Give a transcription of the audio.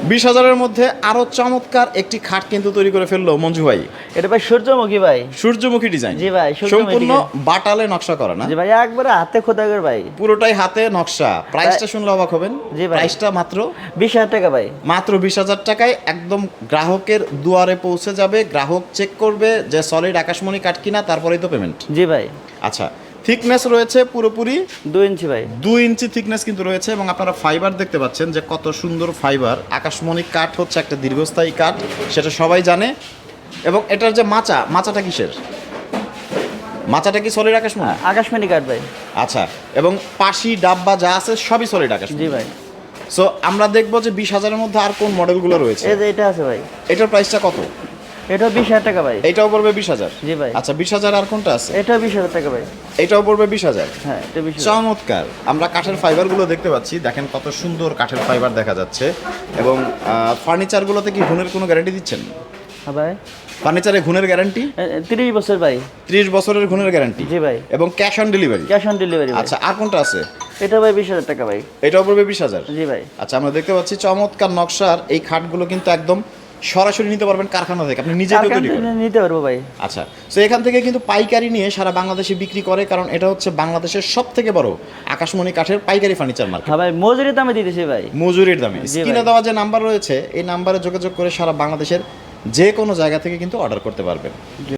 20,000-এর মধ্যে আরো চমৎকার একটি খাট কিন্তু তৈরি করে ফেললো মঞ্জু ভাই। এটা ভাই সূর্যমুখী ভাই। সূর্যমুখী ডিজাইন। জি ভাই, সূর্যমুখী সম্পূর্ণ ডিজাইন। বাটালে নকশা করা না? জি ভাই, একবারে হাতে খোদা করে ভাই। পুরোটাই হাতে নকশা। প্রাইসটা শুনলে অবাক হবেন। জি ভাই। প্রাইসটা মাত্র 20,000 টাকা ভাই। মাত্র 20,000 টাকায় একদম গ্রাহকের দুয়ারে পৌঁছে যাবে। গ্রাহক চেক করবে যে সলিড আকাশমণি কাঠ কিনা, তারপরেই তো পেমেন্ট। জি ভাই। আচ্ছা, থিকনেস রয়েছে পুরোপুরি 2 ইঞ্চি ভাই। 2 ইঞ্চি থিকনেস কিন্তু রয়েছে এবং আপনারা ফাইবার দেখতে পাচ্ছেন যে কত সুন্দর ফাইবার। আকাশমণি কাঠ হচ্ছে একটা দীর্ঘস্থায়ী কাঠ, সেটা সবাই জানে। এবং এটার যে মাচাটা কিসের? মাচাটা কি সলিড আকাশমণি? আকাশমণি কাঠ ভাই। আচ্ছা, এবং পাশি ডাব্বা যা আছে সবই সলিড আকাশমণি। জি ভাই। সো আমরা দেখবো যে 20,000-এর মধ্যে আর কোন মডেলগুলো রয়েছে। এই যে এটা আছে ভাই। এটার প্রাইসটা কত? এটা 20,000 টাকা ভাই। এটাও পড়বে 20,000? জি ভাই। আচ্ছা, 20,000 আর কোনটা আছে? এটা 20,000 টাকা ভাই। এটাও পড়বে 20,000? হ্যাঁ, এটা 20,000। চমৎকার। আমরা কাঠের ফাইবারগুলো দেখতে পাচ্ছি, দেখেন কত সুন্দর কাঠের ফাইবার দেখা যাচ্ছে। এবং ফার্নিচারগুলোতে কি ঘুণের কোনো গ্যারান্টি দিচ্ছেন? হ্যাঁ ভাই। ফার্নিচারে ঘুণের গ্যারান্টি? 30 বছর ভাই। 30 বছরের ঘুণের গ্যারান্টি? জি ভাই। এবং cash on delivery? Cash on delivery ভাই। আচ্ছা, আর কোনটা আছে? এটা ভাই 20,000 টাকা ভাই। এটাও পড়বে 20,000? জি ভাই। আচ্ছা, আমরা দেখতে পাচ্ছি চমৎকার নকশার এই খাটগুলো কিন্তু একদম সরাসরি নিতে পারবেন কারখানা থেকে, আপনি নিজে তৈরি করেন। নিতে পারবো ভাই। আচ্ছা, তো এখান থেকে কিন্তু পাইকারি নিয়ে সারা বাংলাদেশে বিক্রি করে, কারণ এটা হচ্ছে বাংলাদেশের সবথেকে বড় আকাশমণি কাঠের পাইকারি ফার্নিচার মার্কেট। হ্যাঁ ভাই, মজুরি দামে দিতেছি ভাই। মজুরির দামে। জি স্ক্রিনে ভাই। দেওয়া যে নাম্বার রয়েছে, এই নাম্বারে যোগাযোগ করে সারা বাংলাদেশের যে কোনো জায়গা থেকে কিন্তু অর্ডার করতে পারবেন।